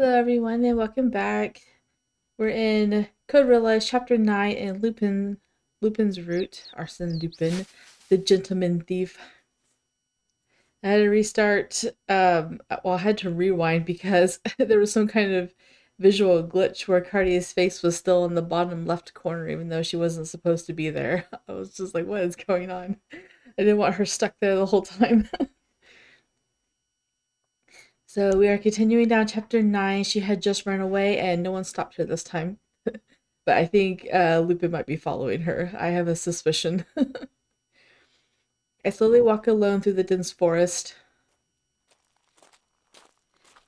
Hello everyone and welcome back. We're in Code Realize Chapter 9 and Lupin's Route, Arsene Lupin, the gentleman thief. I had to restart, I had to rewind because there was some kind of visual glitch where Cardia's face was still in the bottom left corner even though she wasn't supposed to be there. I was just like, what is going on? I didn't want her stuck there the whole time. So we are continuing down chapter 9. She had just run away and no one stopped her this time. But I think Lupin might be following her. I have a suspicion. I slowly walk alone through the dense forest.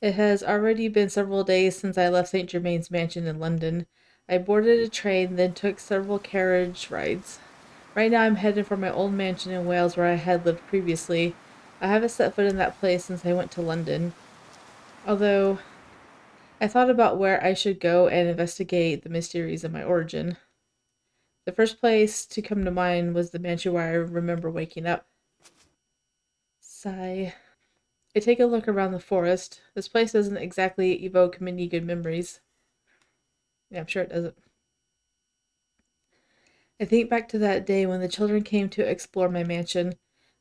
It has already been several days since I left St. Germain's mansion in London. I boarded a train, then took several carriage rides. Right now I'm headed for my old mansion in Wales where I had lived previously. I haven't set foot in that place since I went to London. Although I thought about where I should go and investigate the mysteries of my origin. The first place to come to mind was the mansion where I remember waking up. Sigh. I take a look around the forest. This place doesn't exactly evoke many good memories. Yeah, I'm sure it doesn't. I think back to that day when the children came to explore my mansion.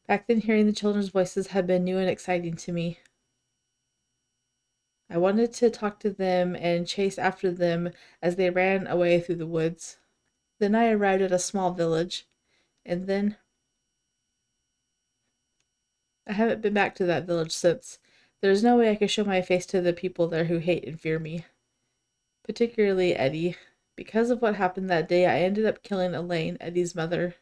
Back then, hearing the children's voices had been new and exciting to me. I wanted to talk to them and chase after them as they ran away through the woods. Then I arrived at a small village, and then I haven't been back to that village since. There's no way I could show my face to the people there who hate and fear me. Particularly Eddie. Because of what happened that day, I ended up killing Elaine, Eddie's mother.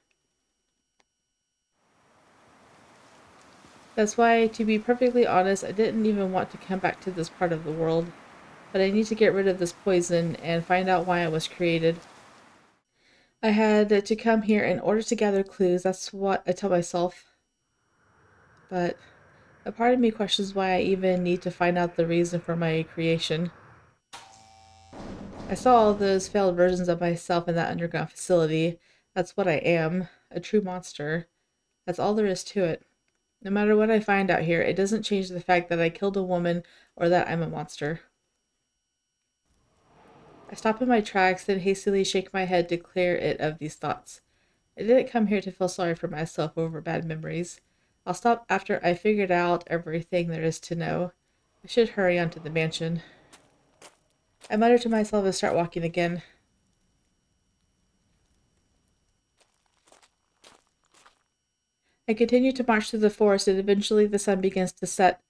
That's why, to be perfectly honest, I didn't even want to come back to this part of the world. But I need to get rid of this poison and find out why it was created. I had to come here in order to gather clues, that's what I tell myself. But a part of me questions why I even need to find out the reason for my creation. I saw all those failed versions of myself in that underground facility. That's what I am, a true monster. That's all there is to it. No matter what I find out here, it doesn't change the fact that I killed a woman or that I'm a monster. I stop in my tracks, then hastily shake my head to clear it of these thoughts. I didn't come here to feel sorry for myself over bad memories. I'll stop after I figured out everything there is to know. I should hurry on to the mansion. I mutter to myself and start walking again. I continue to march through the forest and eventually the sun begins to set.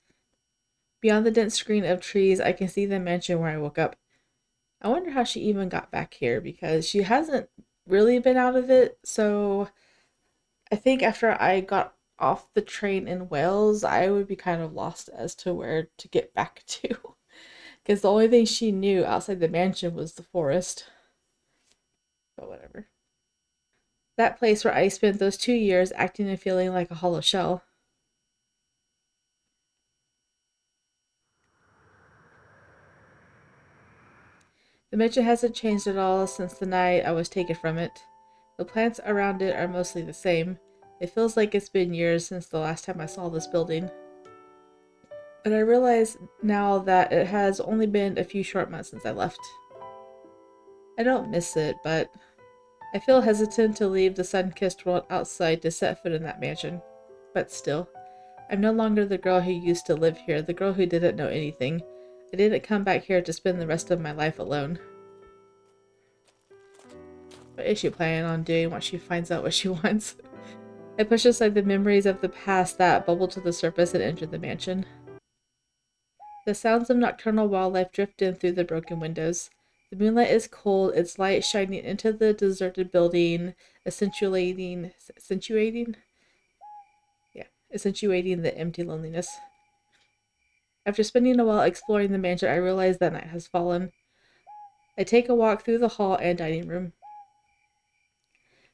Beyond the dense screen of trees, I can see the mansion where I woke up. I wonder how she even got back here because she hasn't really been out of it, so I think after I got off the train in Wales, I would be kind of lost as to where to get back to. Because the only thing she knew outside the mansion was the forest. But whatever. That place where I spent those 2 years acting and feeling like a hollow shell. The mansion hasn't changed at all since the night I was taken from it. The plants around it are mostly the same. It feels like it's been years since the last time I saw this building. But I realize now that it has only been a few short months since I left. I don't miss it, but I feel hesitant to leave the sun-kissed world outside to set foot in that mansion. But still, I'm no longer the girl who used to live here, the girl who didn't know anything. I didn't come back here to spend the rest of my life alone. What is she planning on doing once she finds out what she wants? I push aside the memories of the past that bubble to the surface and enter the mansion. The sounds of nocturnal wildlife drift in through the broken windows. The moonlight is cold, its light shining into the deserted building, accentuating the empty loneliness. After spending a while exploring the mansion, I realize that night has fallen. I take a walk through the hall and dining room.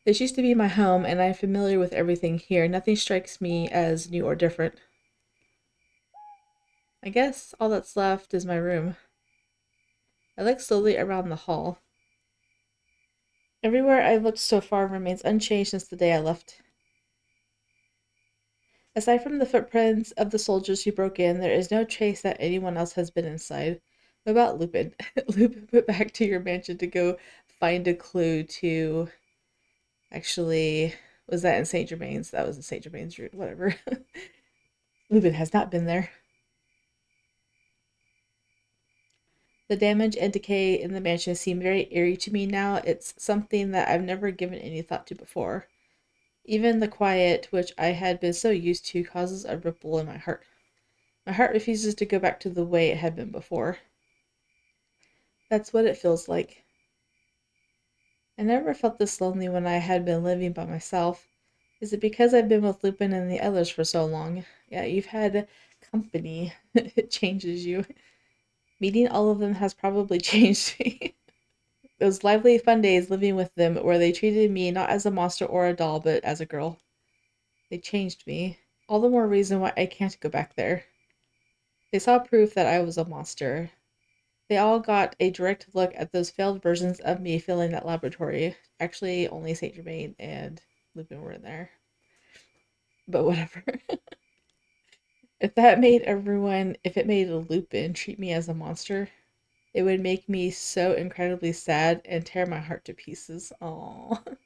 This used to be my home, and I am familiar with everything here. Nothing strikes me as new or different. I guess all that's left is my room. I look slowly around the hall. Everywhere I've looked so far remains unchanged since the day I left. Aside from the footprints of the soldiers who broke in, there is no trace that anyone else has been inside. What about Lupin? Lupin went back to your mansion to go find a clue to... Actually, was that in Saint Germain's? That was in Saint Germain's route, whatever. Lupin has not been there. The damage and decay in the mansion seem very eerie to me now. It's something that I've never given any thought to before. Even the quiet, which I had been so used to, causes a ripple in my heart. My heart refuses to go back to the way it had been before. That's what it feels like. I never felt this lonely when I had been living by myself. Is it because I've been with Lupin and the others for so long? Yeah, you've had company. It changes you. Meeting all of them has probably changed me. Those lively, fun days living with them where they treated me not as a monster or a doll, but as a girl. They changed me. All the more reason why I can't go back there. They saw proof that I was a monster. They all got a direct look at those failed versions of me filling that laboratory. Actually, only Saint Germain and Lupin were in there. But whatever. If it made Lupin treat me as a monster, it would make me so incredibly sad and tear my heart to pieces. Aww.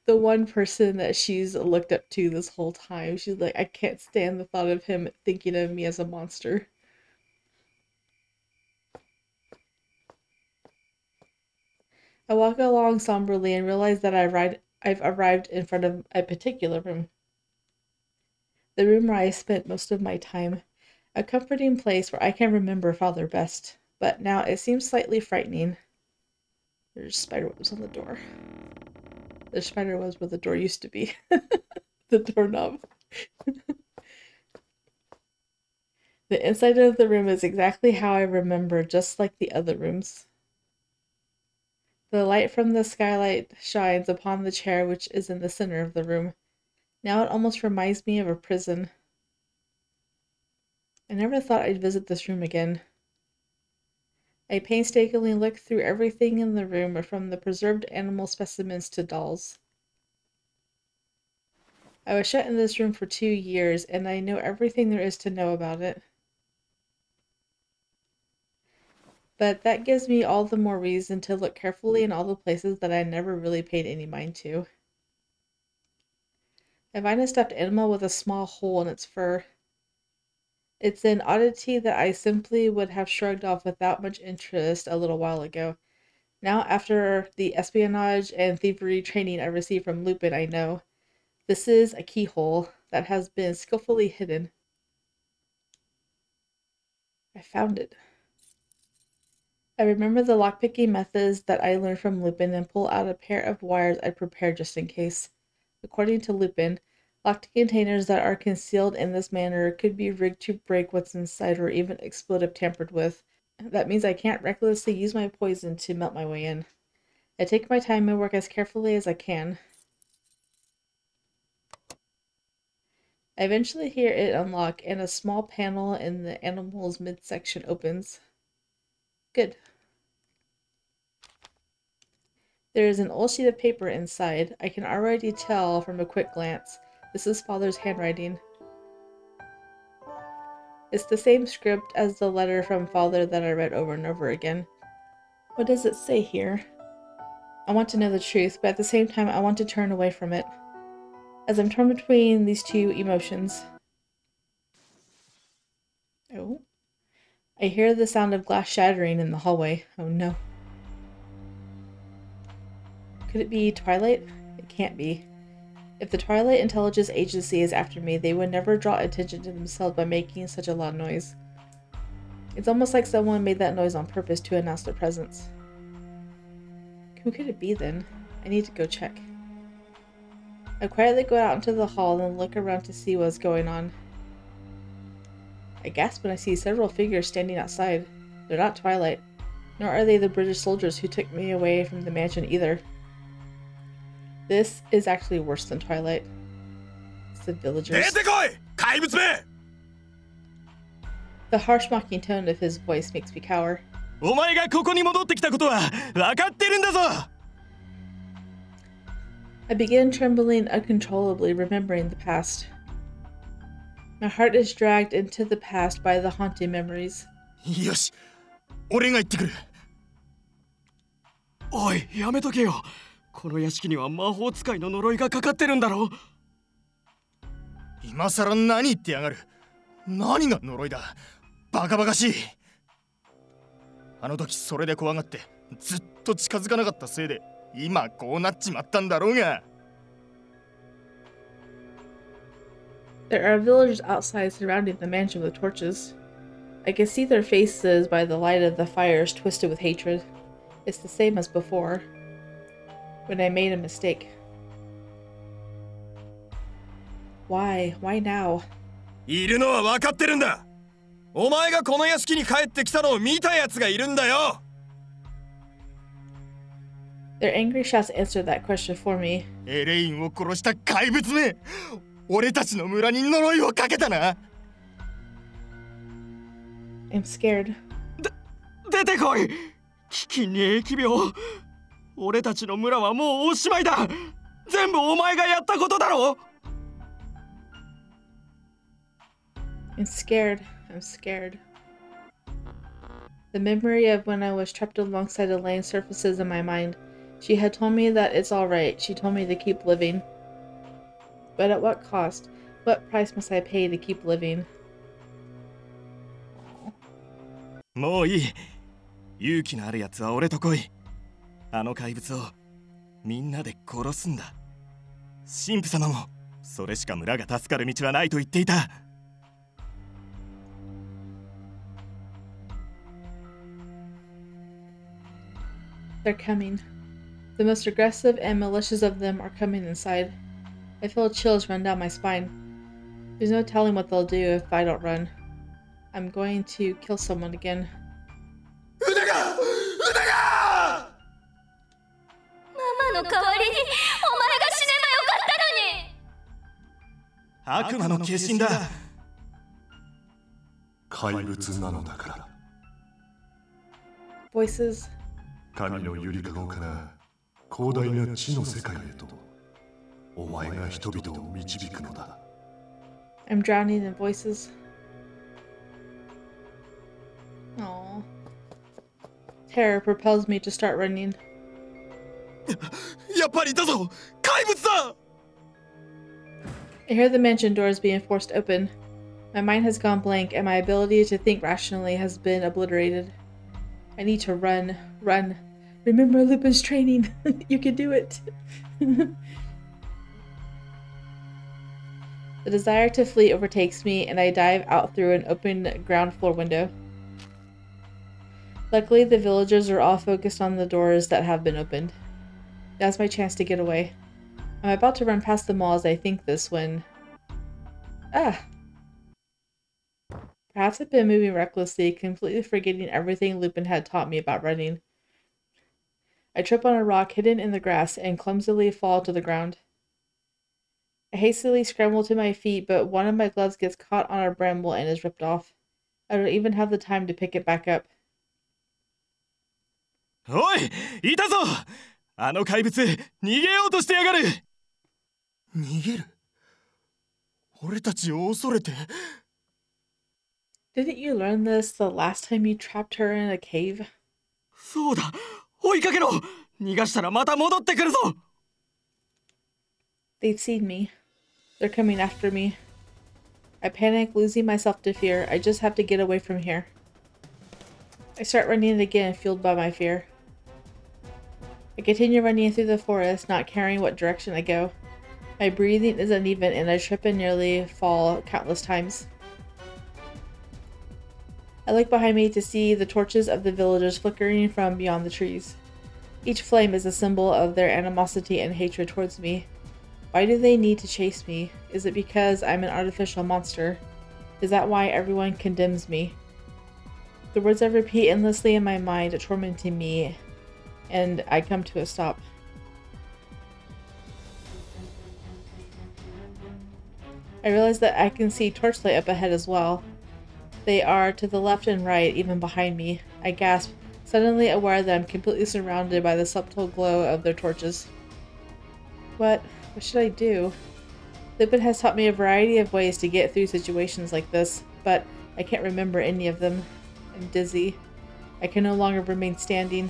The one person that she's looked up to this whole time. She's like, I can't stand the thought of him thinking of me as a monster. I walk along somberly and realize that I've arrived in front of a particular room. The room where I spent most of my time. A comforting place where I can remember Father best. But now it seems slightly frightening. There's spider webs on the door. There's spider webs where the door used to be. The doorknob. The inside of the room is exactly how I remember, just like the other rooms. The light from the skylight shines upon the chair which is in the center of the room. Now it almost reminds me of a prison. I never thought I'd visit this room again. I painstakingly looked through everything in the room, from the preserved animal specimens to dolls. I was shut in this room for 2 years, and I know everything there is to know about it. But that gives me all the more reason to look carefully in all the places that I never really paid any mind to. I find a stuffed animal with a small hole in its fur. It's an oddity that I simply would have shrugged off without much interest a little while ago. Now, after the espionage and thievery training I received from Lupin, I know. This is a keyhole that has been skillfully hidden. I found it. I remember the lockpicking methods that I learned from Lupin and pull out a pair of wires I prepared just in case. According to Lupin, locked containers that are concealed in this manner could be rigged to break what's inside or even explode if tampered with. That means I can't recklessly use my poison to melt my way in. I take my time and work as carefully as I can. I eventually hear it unlock, and a small panel in the animal's midsection opens. Good. There is an old sheet of paper inside. I can already tell from a quick glance. This is Father's handwriting. It's the same script as the letter from Father that I read over and over again. What does it say here? I want to know the truth, but at the same time I want to turn away from it. As I'm torn between these two emotions. Oh. I hear the sound of glass shattering in the hallway. Oh no. Could it be Twilight? It can't be. If the Twilight Intelligence Agency is after me, they would never draw attention to themselves by making such a loud noise. It's almost like someone made that noise on purpose to announce their presence. Who could it be then? I need to go check. I quietly go out into the hall and look around to see what's going on. I gasp when I see several figures standing outside. They're not Twilight, nor are they the British soldiers who took me away from the mansion either. This is actually worse than Twilight. It's the villagers. The harsh mocking tone of his voice makes me cower. I begin trembling uncontrollably, remembering the past. My heart is dragged into the past by the haunting memories. 俺が行ってくる。おい、やめとけよ。この屋敷には魔法使いの呪いがかかってるんだろ。今さら何言ってやがる。何が呪いだ。バカバカしい。あの時それで怖がってずっと近づかなかったせいで今こうなっちまったんだろうが。There are villagers outside surrounding the mansion with torches. I can see their faces by the light of the fires twisted with hatred. It's the same as before, when I made a mistake. Why? Why now? いるのは分かってるんだ。お前がこの屋敷に帰ってきたのを見たやつがいるんだよ。Their angry shouts answered that question for me. エレインを殺した怪物め。俺たちの村に呪いをかけたな。I'm scared. 出てこい。危機に疫病。俺たちの村はもうおしまいだ。全部お前がやったことだろ。I'm scared. I'm scared. The memory of when I was trapped alongside Elaine surfaces in my mind. She had told me that it's alright. She told me to keep living. But at what cost? What price must I pay to keep living? もういい。勇気のあるやつは俺と来い。あの怪物をみんなで殺すんだ。神父様もそれしか村が助かる道はないと言っていた。They're coming. The most aggressive and malicious of them are coming inside. I feel chills run down my spine. There's no telling what they'll do if I don't run. I'm going to kill someone again. ママの代わりにお前が死ねばよかったのに。悪魔の化身だ。怪物なのだから。Voices. 神のゆりかごから広大な地の世界へとお前が人々を導くのだ。I'm drowning in voices. Aww. Terror propels me to start running. やっぱりだぞ。怪物だ。I hear the mansion doors being forced open. My mind has gone blank and my ability to think rationally has been obliterated. I need to run. Run. Remember Lupin's training. You can do it. The desire to flee overtakes me and I dive out through an open ground floor window. Luckily, the villagers are all focused on the doors that have been opened. Now's my chance to get away. I'm about to run past them all as I think this when... Ah! Perhaps I've been moving recklessly, completely forgetting everything Lupin had taught me about running. I trip on a rock hidden in the grass and clumsily fall to the ground. I hastily scramble to my feet, but one of my gloves gets caught on a bramble and is ripped off. I don't even have the time to pick it back up. おい、いたぞ。あの怪物、逃げようとしてやがる。逃げる。俺たちを恐れて。Didn't you learn this the last time you trapped her in a cave? そうだ。追いかけろ。逃がしたらまた戻ってくるぞ。They've seen me. They're coming after me. I panic, losing myself to fear. I just have to get away from here. I start running again, fueled by my fear. I continue running through the forest, not caring what direction I go. My breathing is uneven and I trip and nearly fall countless times. I look behind me to see the torches of the villagers flickering from beyond the trees. Each flame is a symbol of their animosity and hatred towards me. Why do they need to chase me? Is it because I'm an artificial monster? Is that why everyone condemns me? The words I repeat endlessly in my mind, tormenting me, and I come to a stop. I realize that I can see torchlight up ahead as well. They are to the left and right, even behind me. I gasp, suddenly aware that I'm completely surrounded by the subtle glow of their torches. What should I do? Lupin has taught me a variety of ways to get through situations like this, but I can't remember any of them. I'm dizzy. I can no longer remain standing.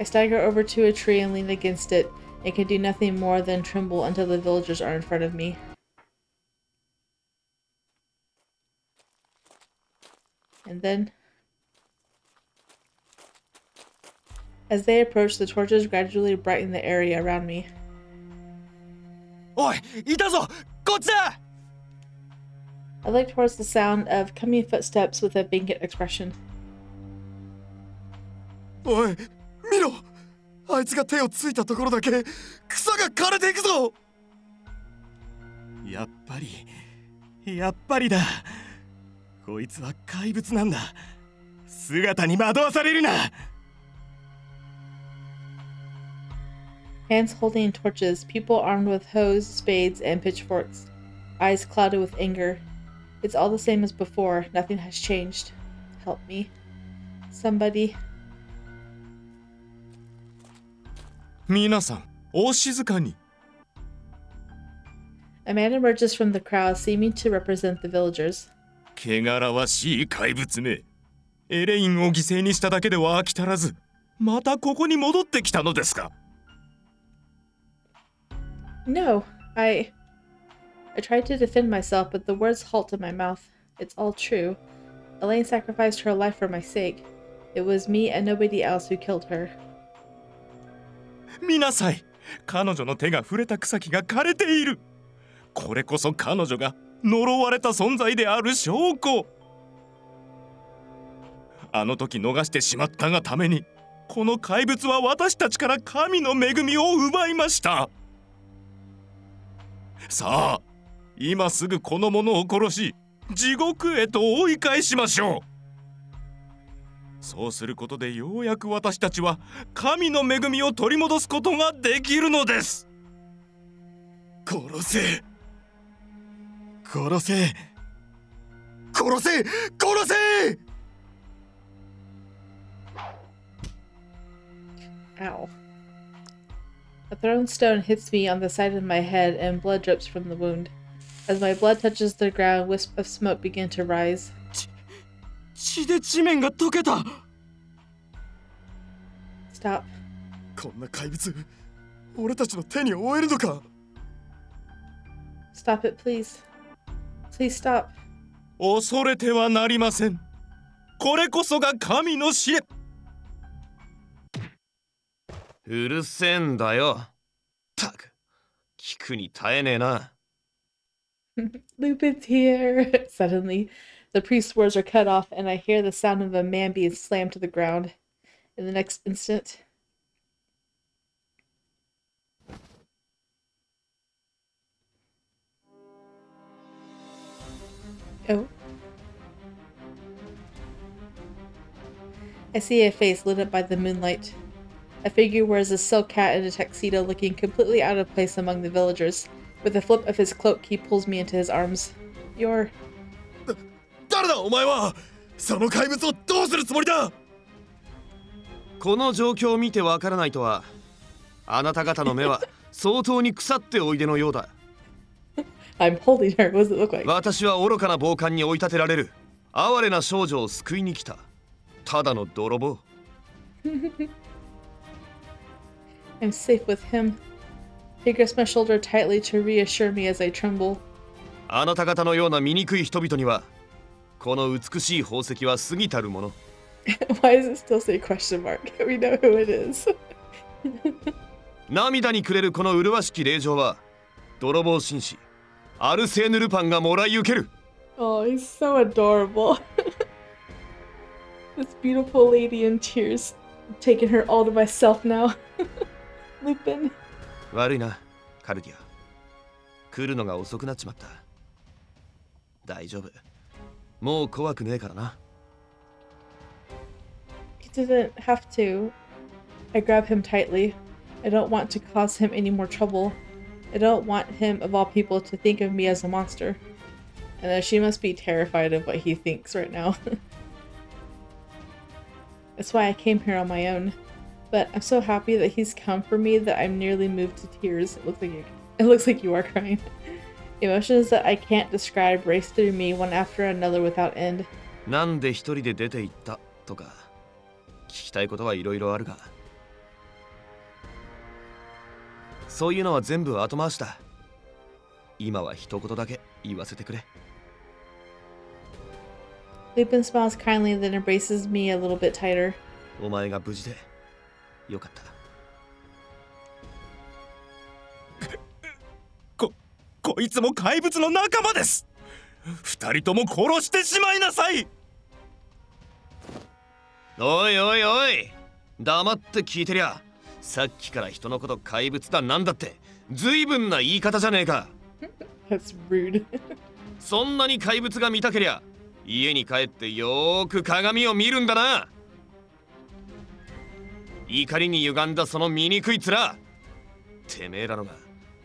I stagger over to a tree and lean against it, and can do nothing more than tremble until the villagers are in front of me. And then, as they approach, the torches gradually brighten the area around me. Oi, いたぞ! こっちだ! I look towards the sound of coming footsteps with a vacant expression. おい、見ろ! あいつが手をついたところだけ草が枯れていくぞ! やっぱりだ. こいつは怪物なんだ. 姿に惑わされるな! Hands holding torches, people armed with hoes, spades, and pitchforks. Eyes clouded with anger. It's all the same as before. Nothing has changed. Help me. Somebody. 皆さん、お静かに. A man emerges from the crowd, seeming to represent the villagers. 汚らわしい怪物め. エレインを犠牲にしただけでは飽き足らず、またここに戻ってきたのですか? No, I tried to defend myself, but the words halt in my mouth. It's all true. Elaine sacrificed her life for my sake. It was me and nobody else who killed her. 見なさい。彼女の手が触れた草木が枯れている。これこそ彼女が呪われた存在である証拠。あの時逃してしまったがために、この怪物は私たちから神の恵みを奪いました。さあ、今すぐこの者を殺し、地獄へと追い返しましょう。そうすることでようやく私たちは神の恵みを取り戻すことができるのです。殺せ、殺せ、殺せ、殺せ。 Ow. A thrown stone hits me on the side of my head and blood drips from the wound. As my blood touches the ground, wisps of smoke begin to rise. 血で地面が溶けた。 Stop. こんな怪物、俺たちの手に負えるのか。 Stop it, please. Please stop. 恐れてはなりません。これこそが神の知恵。うるせえんだよ。たく、聞くに耐えねえな。Lupin's here! Suddenly, the priest's words are cut off, and I hear the sound of a man being slammed to the ground. In the next instant, oh. I see a face lit up by the moonlight. A figure wears a silk hat and a tuxedo, looking completely out of place among the villagers. With a flip of his cloak, he pulls me into his arms. You're... 誰だお前は。その怪物をどうするつもりだ。この状況を見てわからないとは、あなた方の目は相当に腐っておいでのようだ。I'm holding her. What does it look like? 私は愚かな暴漢に追い立てられる哀れな少女を救いに来た。ただの泥棒。I'm safe with him. He grips my shoulder tightly to reassure me as I tremble. あなた方のような醜い人々には、この美しい宝石は過ぎたるもの。Why does it still say question mark? We know who it is. 涙にくれるこの麗しき令状は、泥棒紳士アルセーヌ・ルパンがもらい受ける。Oh, he's so adorable. This beautiful lady in tears. I'm taking her all to myself now. Lupin. 悪いな、カルディア。来るのが遅くなっちまった。大丈夫。もう怖くねえからな。He didn't have to. I grab him tightly. I don't want to cause him any more trouble. I don't want him, of all people, to think of me as a monster. And she must be terrified of what he thinks right now. That's why I came here on my own. But I'm so happy that he's come for me that I'm nearly moved to tears. It looks like you are crying. Emotions that I can't describe race through me one after another without end. なんで一人で出て行ったとか聞きたいことはいろいろあるが、そういうのは全部後回しだ。今は一言だけ言わせてくれ。 Lupin smiles kindly, then embraces me a little bit tighter. お前が無事でよかった。こいつも怪物の仲間です。二人とも殺してしまいなさい。おいおいおい、黙って聞いてりゃ。さっきから人のこと怪物だなんだって随分な言い方じゃねえか。That's rude. そんなに怪物が見たけりゃ家に帰ってよーく鏡を見るんだな。怒りに歪んだその醜い面、てめえらのが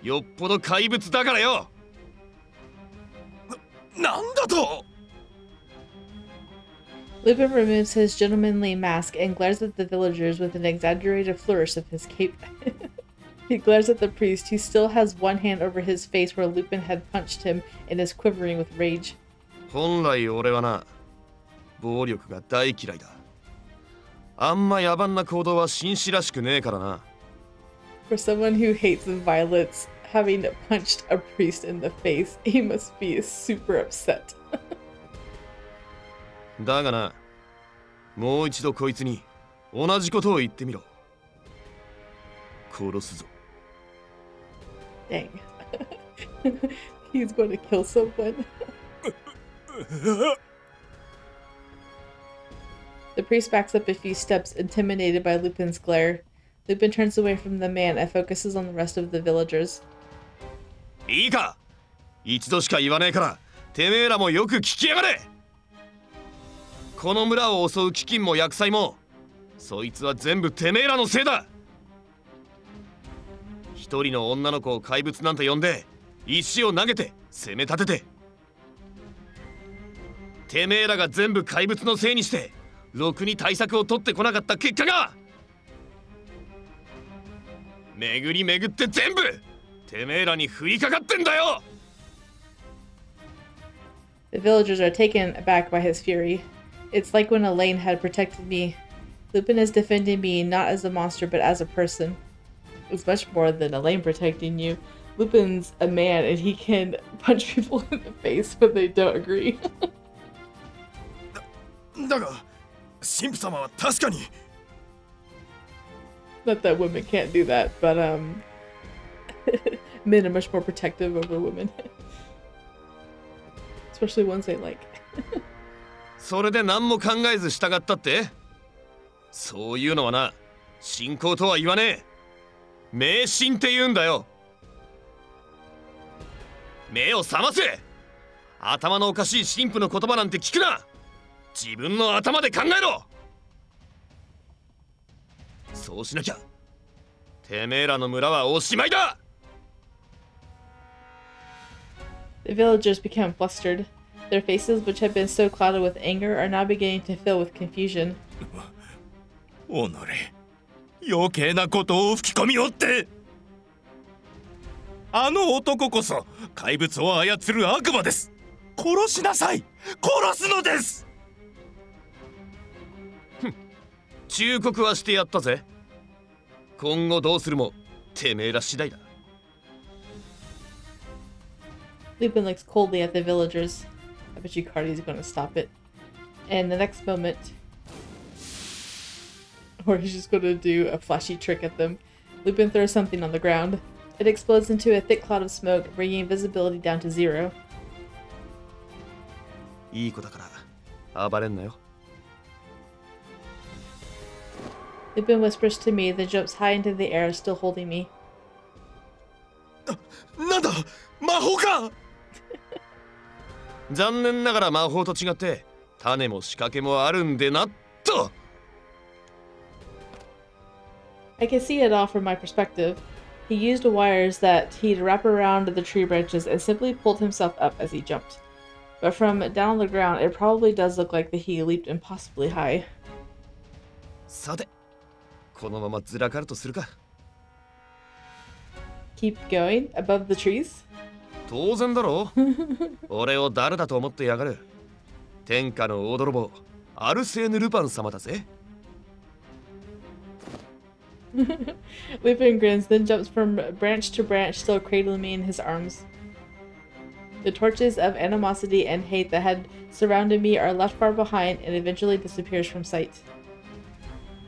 よっぽど怪物だからよ。なんだと。 Lupin removes his gentlemanly mask and glares at the villagers with an exaggerated flourish of his cape. He glares at the priest, who still has one hand over his face where Lupin had punched him and is quivering with rage. 本来俺はな、暴力が大嫌いだ。あんま野蛮な行動は紳士らしくねえからな。For someone who hates violence, having punched a priest in the face, he must be super upset. だがな、もう一度こいつに同じことを言ってみろ。殺すぞ。Dang. He's going to kill someone. The priest backs up a few steps, intimidated by Lupin's glare. Lupin turns away from the man and focuses on the rest of the villagers. いいか、一度しか言わねえからてめえらもよく聞きやがれ。この村を襲う飢饉も厄災もそいつは全部てめえらのせいだ。一人の女の子を怪物なんて呼んで石を投げて攻め立てて、てめえらが全部怪物のせいにしてろくに対策を取ってこなかった結果が、巡り巡って全部てめえらに降りかかってんだよ。 The villagers are taken aback by his fury. It's like when Elaine had protected me. Lupin is defending me not as a monster but as a person. It's much more than Elaine protecting you. Lupin's a man and he can punch people in the face when they don't agree. だが神父様は確かに。 Not that women can't do that, but men are much more protective over women. Especially ones they like. それで何も考えず従ったって、そういうのはな、信仰とは言わねえ。迷信って言うんだよ。目を覚ませ。頭のおかしい神父の言葉なんて聞くな。自分の頭で考えろ。そうしなきゃてめえらの村はおしまいだ。 The villagers become flustered. Their faces, which had been so clouded with anger, are now beginning to fill with confusion. おのれ、余計なことを吹き込みおって。あの男こそ怪物を操る悪魔です。殺しなさい。殺すのです。忠告はしてやったぜ。今後どうするもてめえら次第だ。 Lupin looks coldly at the villagers. I bet you Cardia's going to stop it. And the next moment, or he's just going to do a flashy trick at them. Lupin throws something on the ground. It explodes into a thick cloud of smoke, bringing visibility down to 0. いい子だから暴れんなよ。 Lupin whispers to me, then jumps high into the air, still holding me. なんだ、魔法か。残念ながら魔法と違って種も仕掛けもあるんでなっと。 I can see it all from my perspective. He used wires that he'd wrap around the tree branches and simply pulled himself up as he jumped. But from down on the ground, it probably does look like that he leaped impossibly high. さて、このままずらかるとするか。 Keep going above the trees? 当然だろ。俺を誰だと思ってやがる。天下の大泥棒アルセーヌ・ルパン様だぜ。Lupin grins, then jumps from branch to branch, still cradling me in his arms. The torches of animosity and hate that had surrounded me are left far behind and eventually disappears from sight.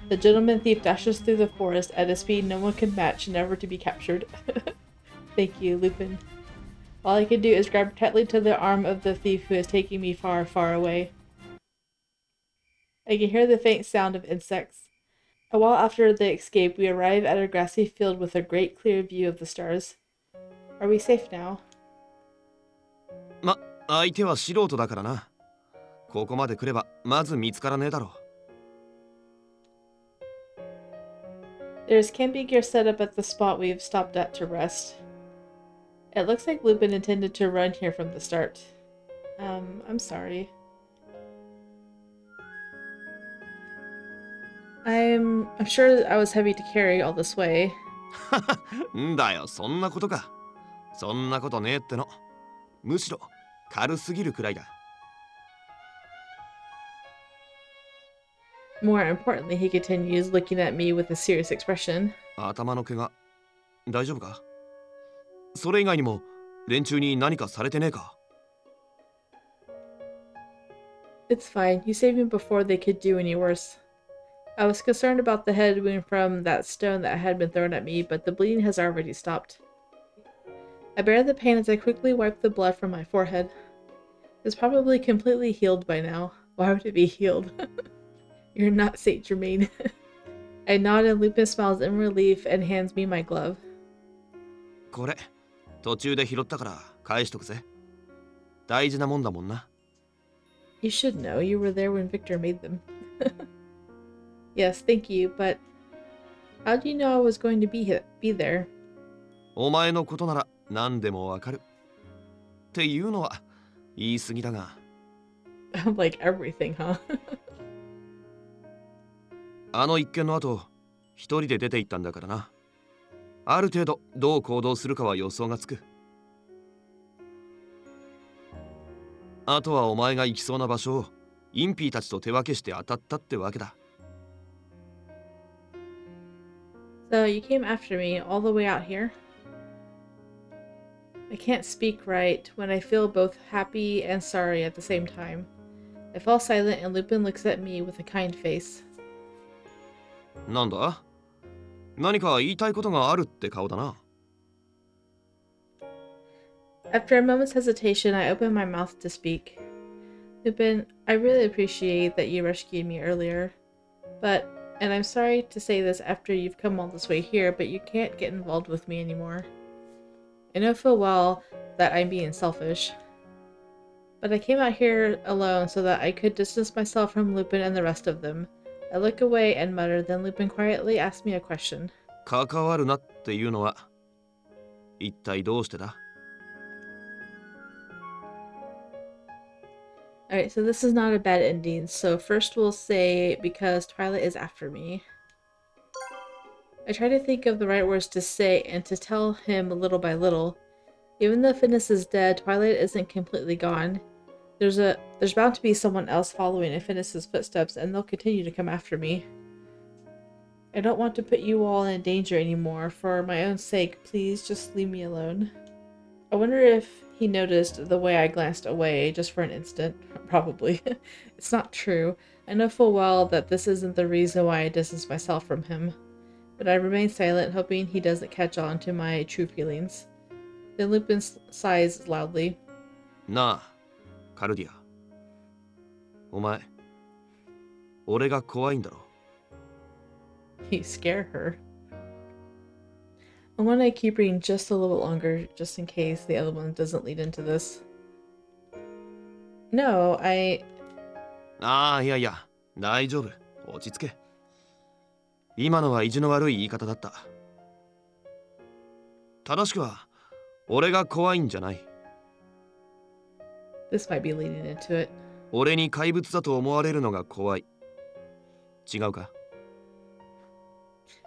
The gentleman thief dashes through the forest at a speed no one could match, never to be captured. Thank you, Lupin. All I can do is grab tightly to the arm of the thief who is taking me far, far away. I can hear the faint sound of insects. A while after the escape, we arrive at a grassy field with a great clear view of the stars. Are we safe now? 相手は素人だからな。ここまで来ればまず見つからねえだろう。There's camping gear set up at the spot we've stopped at to rest. It looks like Lupin intended to run here from the start. I'm sorry. I'm sure I was heavy to carry all this way. んだよ、そんなことか。そんなことねえっての。むしろ軽すぎるくらいだ。More importantly, he continues, looking at me with a serious expression. 頭の怪我、大丈夫か？それ以外にも連中に何かされてねえか？ It's fine. You saved me before they could do any worse. I was concerned about the head wound from that stone that had been thrown at me, but the bleeding has already stopped. I bear the pain as I quickly wipe the blood from my forehead. It's probably completely healed by now. Why would it be healed? You're not Saint Germain. I nod and Lupin smiles in relief and hands me my glove. これ、途中で拾ったから返しとくぜ。大事なもんだもんな。You should know. You were there when Victor made them. Yes, thank you, but how do you know I was going to be there? お前のことなら何でもわかる。っていうのは言い過ぎだが。Like everything, huh? あの一件の後、一人で出て行ったんだからな。ある程度どう行動するかは予想がつく。あとはお前が行きそうな場所をインピーたちと手分けして当たったってわけだ。So you came after me all the way out here? I can't speak right when I feel both happy and sorry at the same time. I fall silent and Lupin looks at me with a kind face. なんだ？何か言いたいことがあるって顔だな。After a moment's hesitation, I open my mouth to speak. Lupin, I really appreciate that you rescued me earlier. But, and I'm sorry to say this after you've come all this way here, but you can't get involved with me anymore. I know full well that I'm being selfish. But I came out here alone so that I could distance myself from Lupin and the rest of them. I look away and mutter, then Lupin quietly asks me a question. 関わるなっていうのは一体どうしてだ？ Alright, so this is not a bad ending. So first we'll say, because Twilight is after me. I try to think of the right words to say and to tell him little by little. Even though Phineas is dead, Twilight isn't completely gone. There's bound to be someone else following in Phineas's footsteps, and they'll continue to come after me. I don't want to put you all in danger anymore. For my own sake, please just leave me alone. I wonder if he noticed the way I glanced away just for an instant. Probably. It's not true. I know full well that this isn't the reason why I distance myself from him. But I remain silent, hoping he doesn't catch on to my true feelings. Then Lupin sighs loudly. なあ、カルディア。お前、俺が怖いんだろ。You scare her. I want to keep reading just a little longer, just in case the other one doesn't lead into this. No, I... ああ、いやいや、大丈夫。落ち着け。今のは意地の悪い言い方だった。正しくは、俺が怖いんじゃない。This might be leading into it. 俺に怪物だと思われるのが怖い。違うか？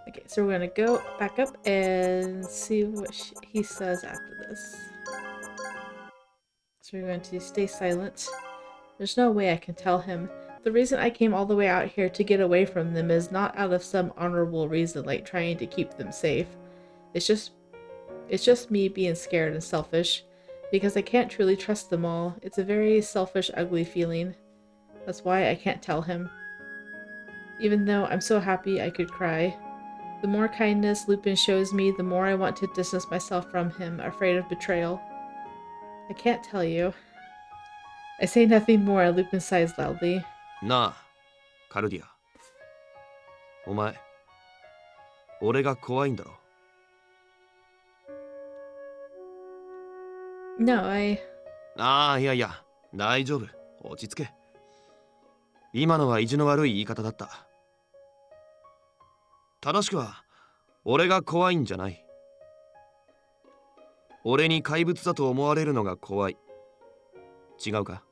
Okay, so we're gonna go back up and see what he says after this. So we're going to stay silent. There's no way I can tell him. The reason I came all the way out here to get away from them is not out of some honorable reason like trying to keep them safe. It's just me being scared and selfish because I can't truly trust them all. It's a very selfish, ugly feeling. That's why I can't tell him. Even though I'm so happy I could cry. The more kindness Lupin shows me, the more I want to distance myself from him, afraid of betrayal. I can't tell you. I say nothing more. Lupin sighs loudly. なあ、カルディア。お前、俺が怖いんだろ。No, I... ああ、いやいや、大丈夫。落ち着け。今のは意地の悪い言い方だった。正しくは、俺が怖いんじゃない。俺に怪物だと思われるのが怖い。違うか？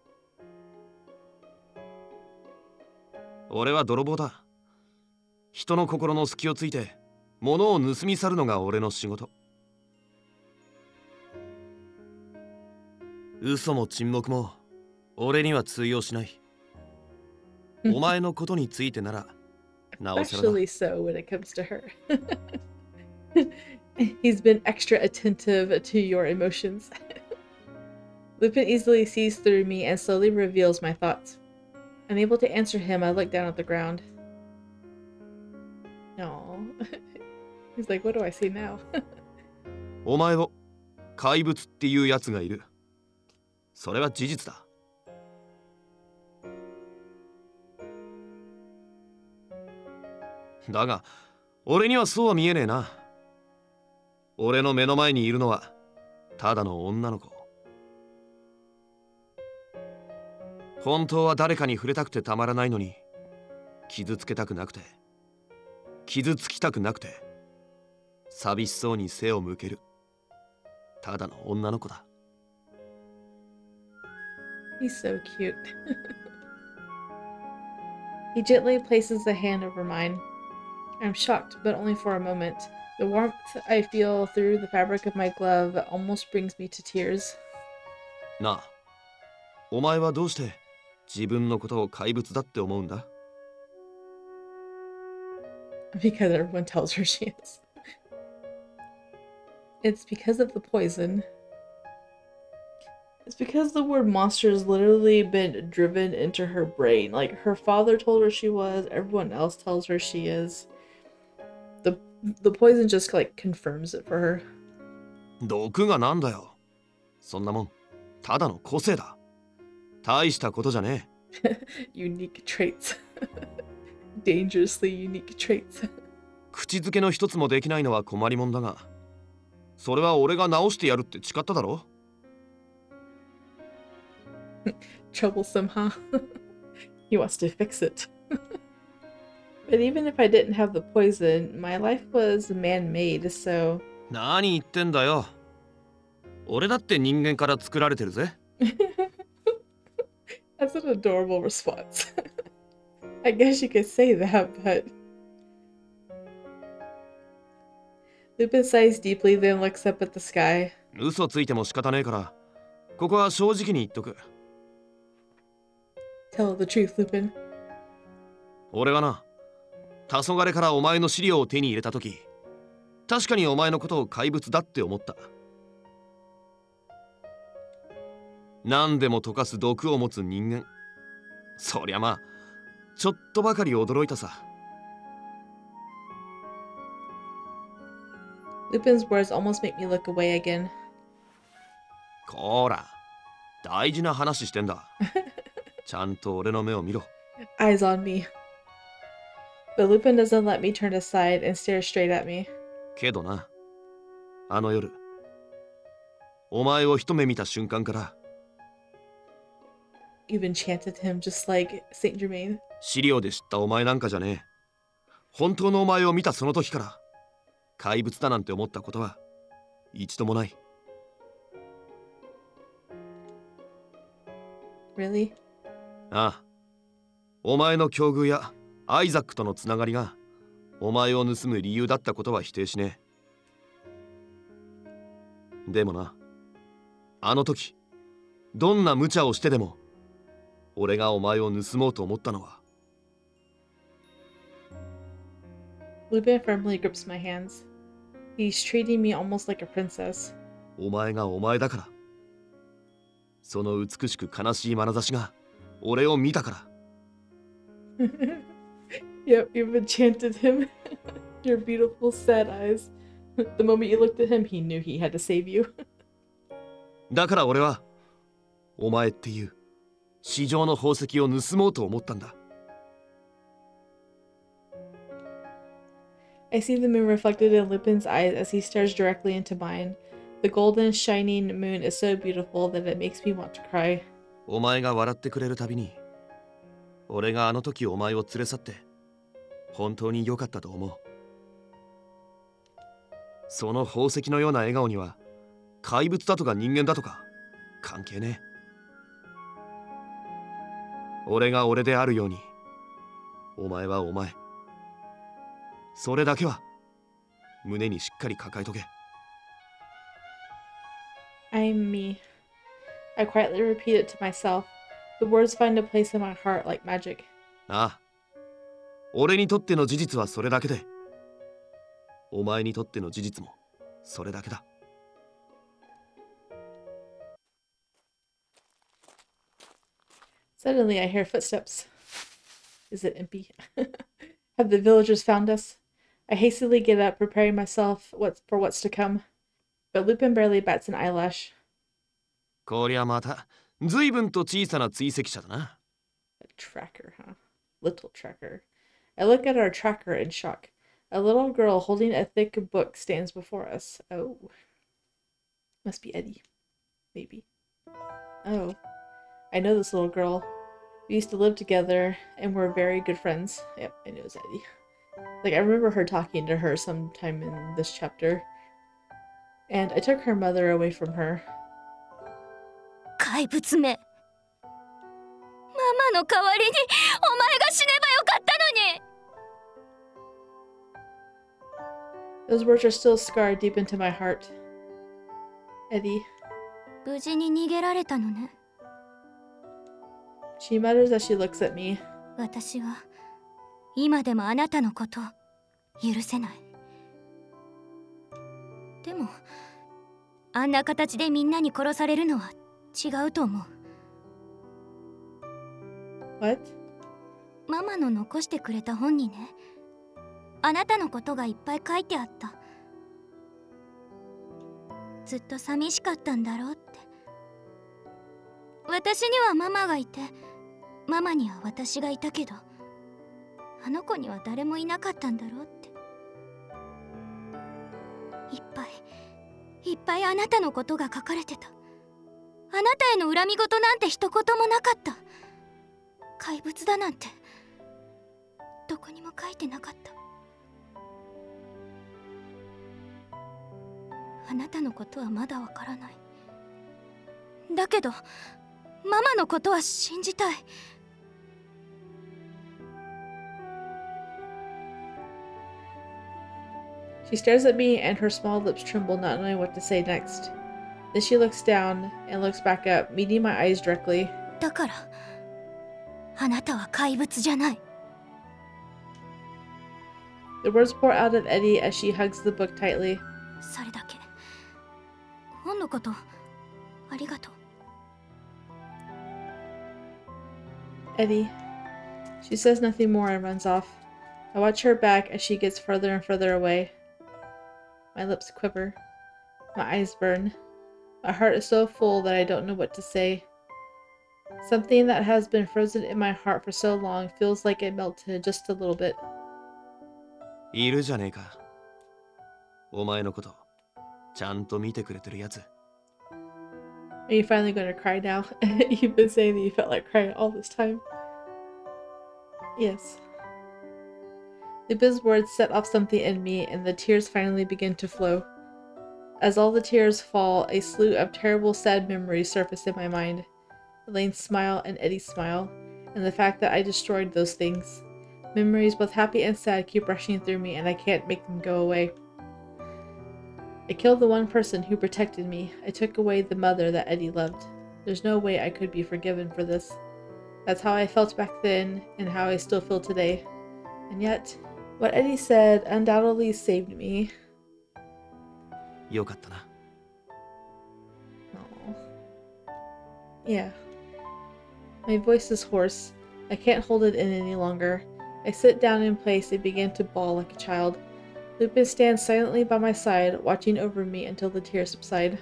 俺は泥棒だ。人の心の隙をついて物を盗み去るのが俺の仕事。嘘も沈黙も俺には通用しない。お前のことについてならなおさらだ。Especially so when it comes to her. He's been extra attentive to your emotions. Lupin easily sees through me and slowly reveals my thoughts. Unable to answer him, I look down at the ground. No. He's like, what do I see now? お前を怪物っていうやつがいる。それは事実だ。だが、俺にはそうは見えねえな。俺の目の前にいるのはただの女の子。本当は誰かに触れたくてたまらないのに、傷つけたくなくて、傷つきたくなくて、寂しそうに背を向ける。ただの女の子だ。He's so cute. He gently places a hand over mine. I'm shocked, but only for a moment. The warmth I feel through the fabric of my glove almost brings me to tears. なあ、お前はどうして自分のことを怪物だって思うんだ？ Because everyone tells her she is. It's because of the poison. It's because the word monster has literally been driven into her brain. Like, her father told her she was, everyone else tells her she is. The poison just, like, confirms it for her. 毒がなんだよ。そんなもん、ただの個性だ。大したことじゃねえ。Unique traits. Dangerously unique traits. 口づけの一つもできないのは困りもんだが、それは俺が直してやるって誓っただろ。Troublesome, huh? He wants to fix it. But even if I didn't have the poison, my life was man-made, so... 何言ってんだよ。俺だって人間から作られてるぜ。That's an adorable response. I guess you could say that, but... Lupin sighs deeply, then looks up at the sky. 嘘ついても仕方ねえから、ここは正直に言っとく。Tell the truth, Lupin. 俺はな、黄昏からお前の資料を手に入れたとき、確かにお前のことを怪物だって思った。何でも溶かす毒を持つ人間。そりゃまあ、ちょっとばかり驚いたさ。Lupin's words almost make me look away again. こら、大事な話してんだ。ちゃんと俺の目を見ろ。Eyes on me. But Lupin doesn't let me turn aside and stare straight at me. けどな、あの夜、お前を一目見た瞬間から、You've enchanted him just like Saint Germain. 資料で知ったお前なんかじゃねえ。本当のお前を見たその時から、怪物だなんて思ったことは一度もない。Really? ああ、お前の境遇やアイザックとのつながりがお前を盗む理由だったことは否定しねえ。でもな、あの時どんな無茶をしてでも俺がお前を盗もうと思ったのは。 Lupin firmly grips my hands. He's treating me almost like a princess. お前がお前だから。その美しく悲しい眼差しが俺を見たから。Yep, you've enchanted him. Your beautiful sad eyes. The moment you looked at him, he knew he had to save you. だから俺はお前っていう市場の宝石を盗もうと思ったんだ。 I see the moon reflected in Lupin's eyes as he stares directly into mine. The golden, shining moon is so beautiful that it makes me want to cry. お前が笑ってくれるたびに俺があの時お前を連れ去って本当に良かったと思う。その宝石のような笑顔には怪物だとか人間だとか関係ねえ。俺が俺であるようにお前はお前。それだけは胸にしっかり抱えとけ。 I'm me. I quietly repeat it to myself. The words find a place in my heart like magic. ああ、俺にとっての事実はそれだけでお前にとっての事実もそれだけだ。 Suddenly, I hear footsteps. Is it Impy? Have the villagers found us? I hastily get up, preparing myself for what's to come. But Lupin barely bats an eyelash. こりゃまた随分と小さな追跡者だな。 A tracker, huh? Little tracker. I look at our tracker in shock. A little girl holding a thick book stands before us. Oh. Must be Eddie. Maybe. Oh. I know this little girl. We used to live together and we're very good friends. Yep, I know it's Eddie. Like, I remember her talking to her sometime in this chapter. And I took her mother away from her. 怪物め。ママの代わりにお前が死ねばよかったのに。 Those words are still scarred deep into my heart. Eddie. 無事に逃げられたのね。 She mutters as she looks at me. 私は今でもあなたのこと許せない。でもあんな形でみんなに殺されるのは違うと思う。 What? ママの残してくれた本にね、あなたのことがいっぱい書いてあった。ずっと寂しかったんだろうって。私にはママがいて、ママには私がいたけど、あの子には誰もいなかったんだろうって。いっぱいあなたのことが書かれてた。あなたへの恨み事なんて一言もなかった。怪物だなんてどこにも書いてなかった。あなたのことはまだわからない。だけどママのことは信じたい。 She stares at me and her small lips tremble, not knowing what to say next. Then she looks down and looks back up, meeting my eyes directly. だからあなたは怪物じゃない。 The words pour out of Eddie as she hugs the book tightly. それだけ。本のことありがとう。 Eddie. She says nothing more and runs off. I watch her back as she gets further and further away. My lips quiver. My eyes burn. My heart is so full that I don't know what to say. Something that has been frozen in my heart for so long feels like it melted just a little bit. いるじゃねえか。お前のことちゃんと見てくれてるやつ。 Are you finally going to cry now? You've been saying that you felt like crying all this time. Yes. Lupin's words set off something in me, and the tears finally begin to flow. As all the tears fall, a slew of terrible, sad memories surface in my mind. Elaine's smile and Eddie's smile, and the fact that I destroyed those things. Memories both happy and sad keep rushing through me, and I can't make them go away. I killed the one person who protected me. I took away the mother that Eddie loved. There's no way I could be forgiven for this. That's how I felt back then, and how I still feel today. And yet, what Eddie said undoubtedly saved me. よかったな。 Aw. Yeah. My voice is hoarse. I can't hold it in any longer. I sit down in place and begin to bawl like a child. Lupin stands silently by my side, watching over me until the tears subside.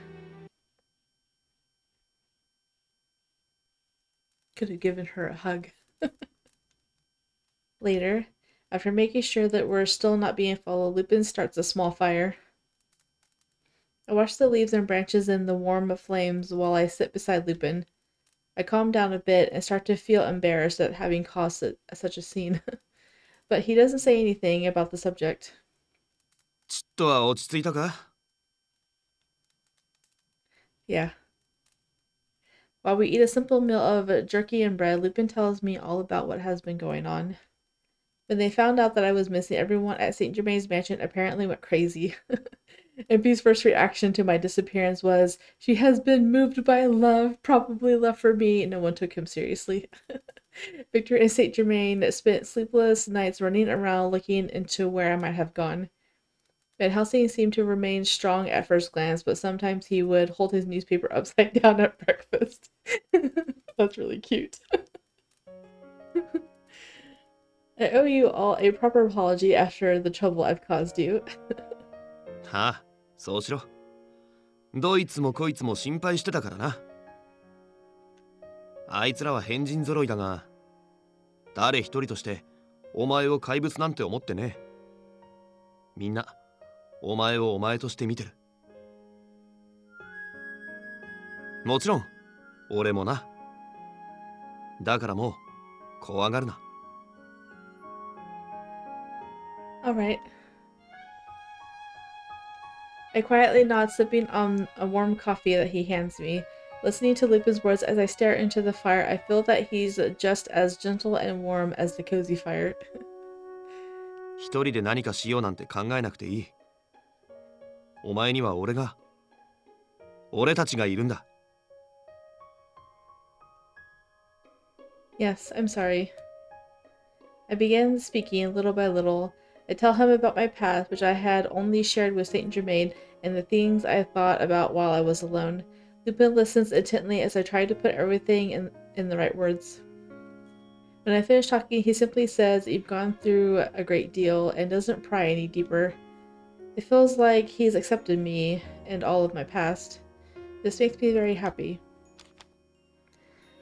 Could have given her a hug. Later, after making sure that we're still not being followed, Lupin starts a small fire. I watch the leaves and branches in the warm flames while I sit beside Lupin. I calm down a bit and start to feel embarrassed at having caused such a scene. But he doesn't say anything about the subject. ちっとは落ち着いたか? Yeah. While we eat a simple meal of jerky and bread, Lupin tells me all about what has been going on. When they found out that I was missing, everyone at St. Germain's mansion apparently went crazy. MP's first reaction to my disappearance was, "She has been moved by love, probably love for me." No one took him seriously. Victor and St. Germain spent sleepless nights running around looking into where I might have gone. Van Helsing seemed to remain strong at first glance, but sometimes he would hold his newspaper upside down at breakfast. That's really cute. I owe you all a proper apology after the trouble I've caused you. はあ、そうしろ。どいつもこいつも心配してたからな。あいつらは変人揃いだが、誰一人としてお前を怪物なんて思ってね。みんなお前をお前として見てる。もちろん俺もな。だからもう怖がるな。Alright. I quietly nod, sipping on a warm coffee that he hands me. Listening to Lupin's words as I stare into the fire, I feel that he's just as gentle and warm as the cozy fire. 一人で何かしようなんて考えなくていい。お前には俺たちがいるんだ。Yes, I'm sorry. I began speaking little by little. I tell him about my past, which I had only shared with Saint Germain, and the things I thought about while I was alone. Lupin listens intently as I try to put everything in the right words. When I finish talking, he simply says, "You've gone through a great deal," and doesn't pry any deeper. It feels like he's accepted me and all of my past. This makes me very happy.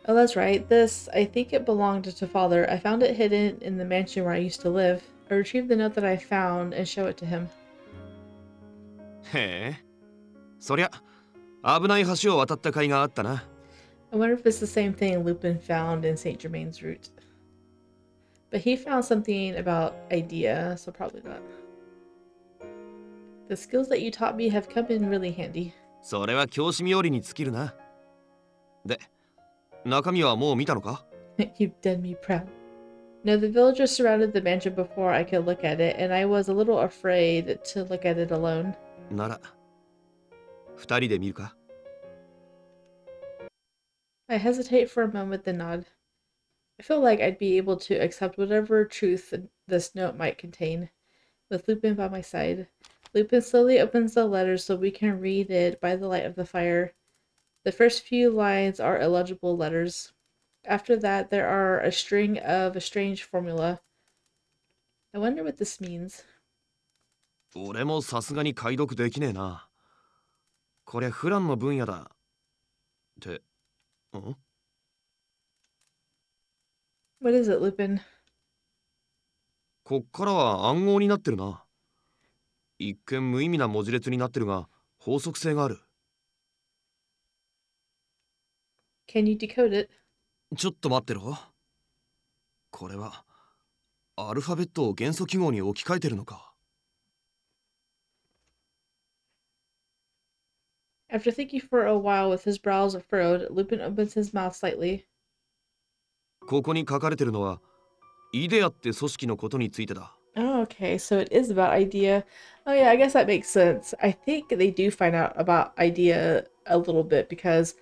Oh, that's right. This, I think it belonged to Father. I found it hidden in the mansion where I used to live. I retrieved the note that I found and show it to him. へえ。そりゃ危ない橋を渡った甲斐があったな。I wonder if it's the same thing Lupin found in St. Germain's route. But he found something about idea, so probably not. The skills that you taught me have come in really handy. それは教師冥利に尽きるな。で、中身はもう見たのか? You've done me proud. No, the villagers surrounded the mansion before I could look at it, and I was a little afraid to look at it alone. なら、二人で見るか? I hesitate for a moment, then nod. I feel like I'd be able to accept whatever truth this note might contain, with Lupin by my side. Lupin slowly opens the letter so we can read it by the light of the fire. The first few lines are illegible letters. After that, there are a string of a strange formula. I wonder what this means. 俺もさすがに解読できねえな。こりゃフランの分野だ。って、ん? What is it, Lupin? こっからは暗号になってるな。一見無意味な文字列になってるが、法則性がある。Can you decode it? ちょっと待ってろ。これはアルファベットを元素記号に置き換えてるのか。After thinking for a while with his brows furrowed, Lupin opens his mouth slightly. ここに書かれてるのはイデアって組織のことについてだ。Oh, okay, so it is about idea. Oh yeah, I guess that makes sense. I think they do find out about idea a little bit because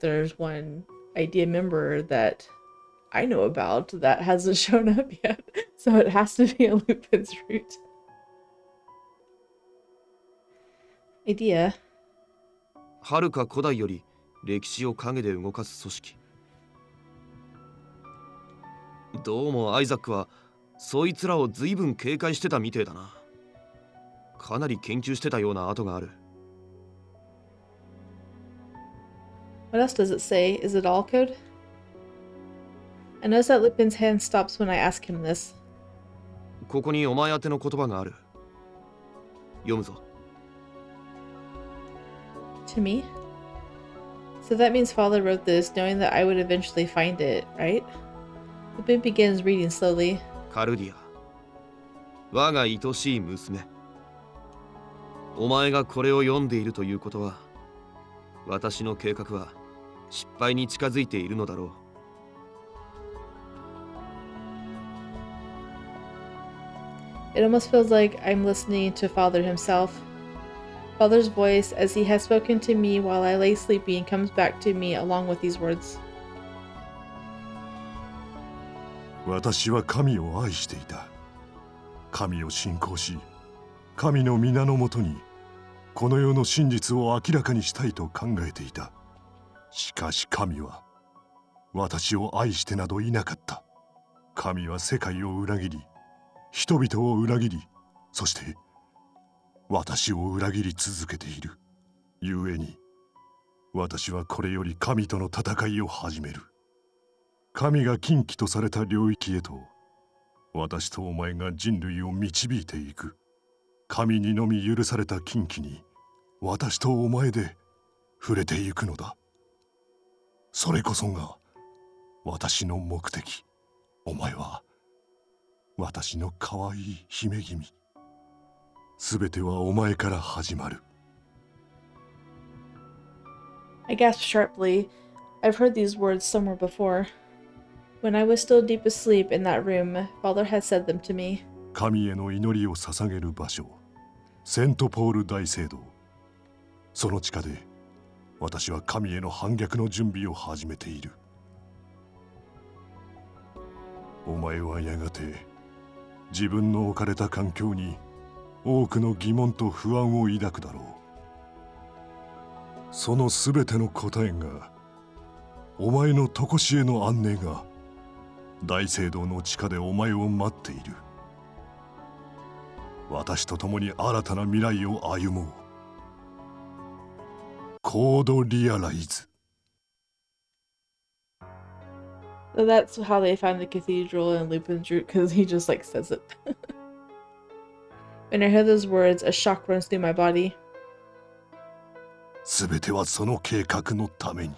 there's one idea member that I know about that hasn't shown up yet. So it has to be a Lupin's route. Idea. はるか古代より歴史を陰で動かす組織。どうもアイザックはそいつらを随分警戒してたみてえだな。かなり研究してたような跡がある。What else does it say? Is it all code? I notice that Lupin's hand stops when I ask him this. ここにお前宛ての言葉がある。読むぞ。To me? So that means Father wrote this knowing that I would eventually find it, right? Lupin begins reading slowly. カルディア、我が愛しい娘。お前がこれを読んでいるということは、私の計画は失敗に近づいているのだろう。It almost feels like I'm listening to Father himself. Father's voice, as he has spoken to me while I lay sleeping, comes back to me along with these words. 私は神を愛していた。神を信仰し、神の皆のもとにこの世の真実を明らかにしたいと考えていた。しかし神は私を愛してなどいなかった。神は世界を裏切り、人々を裏切り、そして私を裏切り続けている。故に私はこれより神との戦いを始める。神が禁忌とされた領域へと私とお前が人類を導いていく。神にのみ許された禁忌に私とお前で触れていくのだ。それこそが私の目的。お前は私の可愛い姫君。すべてはお前から始まる。I gasped sharply. I've heard these words somewhere before. When I was still deep asleep in that room, Father had said them to me. 神への祈りを捧げる場所、セントポール大聖堂。その地下で私は神への反逆の準備を始めている。お前はやがて自分の置かれた環境に多くの疑問と不安を抱くだろう。そのすべての答えが、お前の常しえの安寧が大聖堂の地下でお前を待っている。私と共に新たな未来を歩もう。コードリアライズ。So that's how they find the cathedral in Lupin's route, because he just like says it. When I hear those words, a shock runs through my body. すべてはその計画のために。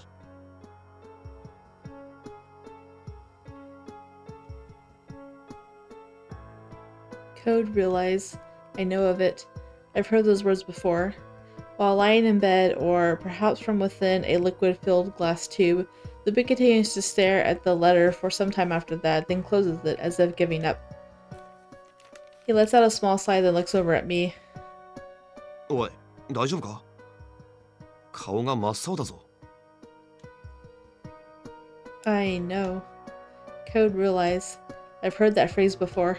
Code realize. I know of it. I've heard those words before. While lying in bed, or perhaps from within a liquid-filled glass tube, Lupin continues to stare at the letter for some time after that, then closes it as if giving up. He lets out a small sigh, then looks over at me. おい、大丈夫か？顔が真っ青だぞ。I know. Code realize. I've heard that phrase before.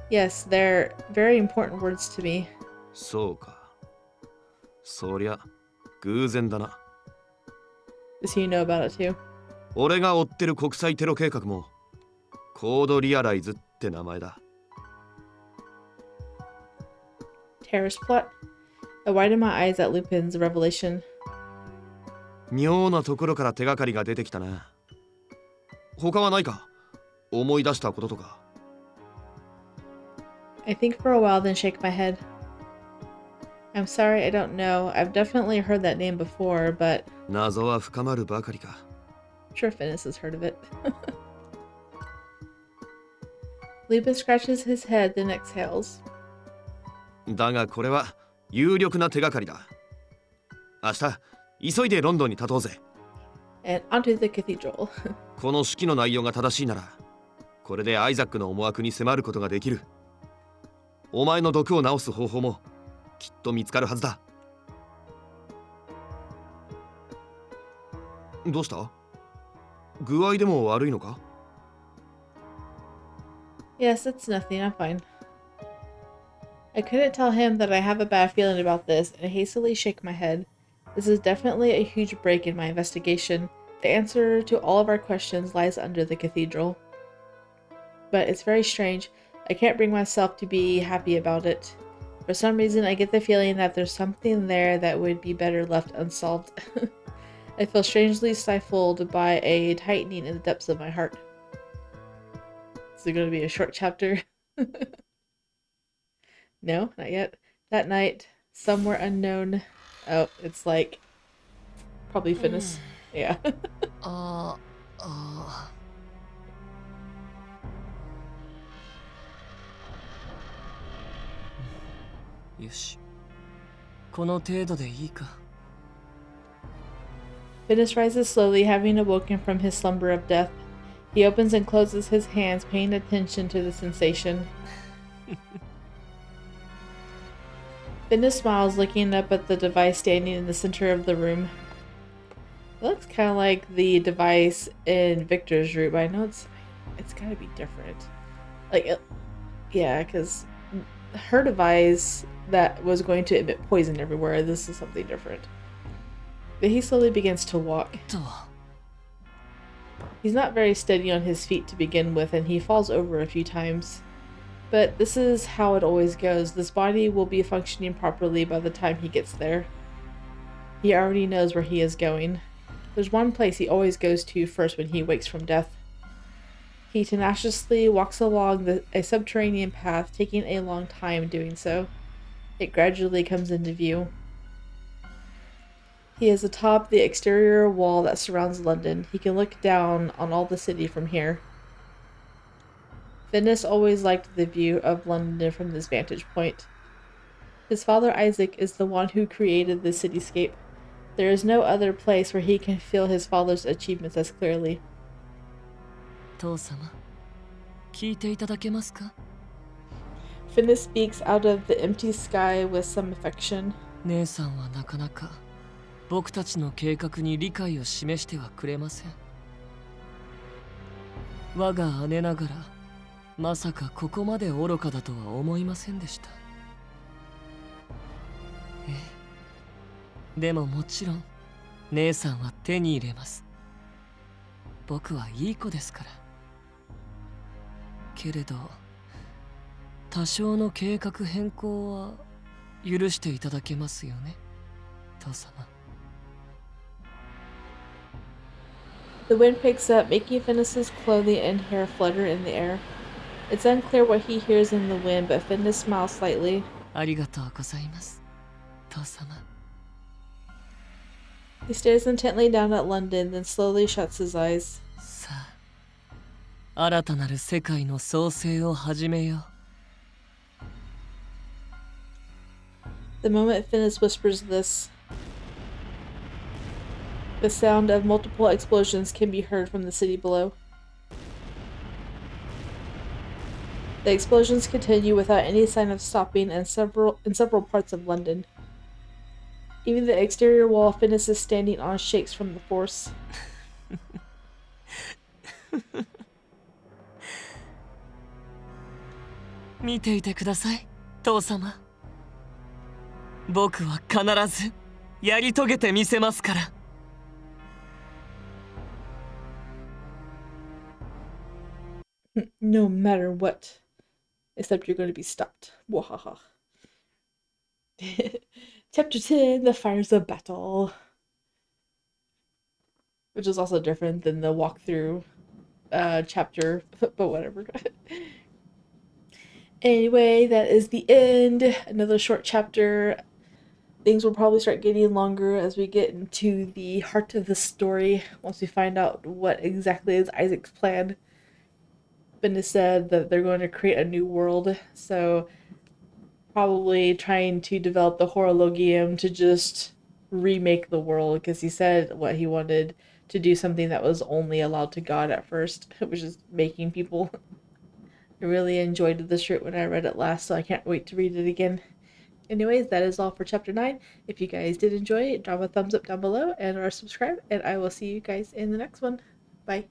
Yes, they're very important words to me. そうか。そりゃ偶然だな。Does he know about it too? 俺が追ってる国際テロ計画もコードリアライズって名前だ。Terrorist plot? I widen my eyes at Lupin's revelation. 妙なところから手がかりが出てきたな。他はないか？思い出したこととか。I think for a while, then shake my head. I'm sorry, I don't know. I've definitely heard that name before, but... 謎は深まるばかりか。I'm sure Finnis has heard of it. Lupin scratches his head, then exhales. だがこれは有力な手がかりだ。明日、急いでロンドンに立とうぜ。And onto the cathedral. この式の内容が正しいなら、これでアイザックの思惑に迫ることができる。お前の毒を治す方法もきっと見つかるはずだ。どうした？具合でも悪いのか？ Yes, it's nothing. I'm fine. I couldn't tell him that I have a bad feeling about this and hastily shake my head. This is definitely a huge break in my investigation. The answer to all of our questions lies under the cathedral. But it's very strange. I can't bring myself to be happy about it. For some reason, I get the feeling that there's something there that would be better left unsolved. I feel strangely stifled by a tightening in the depths of my heart. Is it going to be a short chapter? No, not yet. That night, somewhere unknown. Oh, it's like probably Finis. Yeah. よし。この程度でいいか。 Finis rises slowly, having awoken from his slumber of death. He opens and closes his hands, paying attention to the sensation. Finis smiles, looking up at the device standing in the center of the room. It looks kind of like the device in Victor's room, but I know it's gotta be different. Like, yeah, because her device that was going to emit poison everywhere, this is something different. But he slowly begins to walk. He's not very steady on his feet to begin with, and he falls over a few times. But this is how it always goes. This body will be functioning properly by the time he gets there. He already knows where he is going. There's one place he always goes to first when he wakes from death. He tenaciously walks along a subterranean path, taking a long time doing so. It gradually comes into view. He is atop the exterior wall that surrounds London. He can look down on all the city from here. Finis always liked the view of London from this vantage point. His father Isaac is the one who created the cityscape. There is no other place where he can feel his father's achievements as clearly. 父様、聞いていただけますか? Finis speaks out of the empty sky with some affection. 姉さんはなかなか僕たちの計画に理解を示してはくれません。我が姉ながら、まさかここまで愚かだとは思いませんでした。ええ。でももちろん、姉さんは手に入れます。僕はいい子ですから。けれど、多少の計画変更は許していただけますよね、父様。The wind picks up, making Finis's clothing and hair flutter in the air. It's unclear what he hears in the wind, but Finis smiles slightly. ありがとうございます、父様。He stares intently down at London, then slowly shuts his eyes. さあ、新たなる世界の創生を始めよう。The moment Finis whispers this, the sound of multiple explosions can be heard from the city below. The explosions continue without any sign of stopping in several parts of London. Even the exterior wall Finis is standing on shakes from the force. 見ていてください、父様。僕は必ずやり遂げてみせますから。No matter what. Except you're going to be stopped. Wahaha. Chapter 10, The Fires of Battle. Which is also different than the walkthrough chapter, but whatever. Anyway, that is the end. Another short chapter. Things will probably start getting longer as we get into the heart of the story, once we find out what exactly is Isaac's plan. Finis said that they're going to create a new world, so probably trying to develop the Horologium to just remake the world, because he said what he wanted to do something that was only allowed to God at first, which is making people. I really enjoyed this short when I read it last, so I can't wait to read it again. Anyways, that is all for chapter 9. If you guys did enjoy it, drop a thumbs up down below and or subscribe, and I will see you guys in the next one. Bye.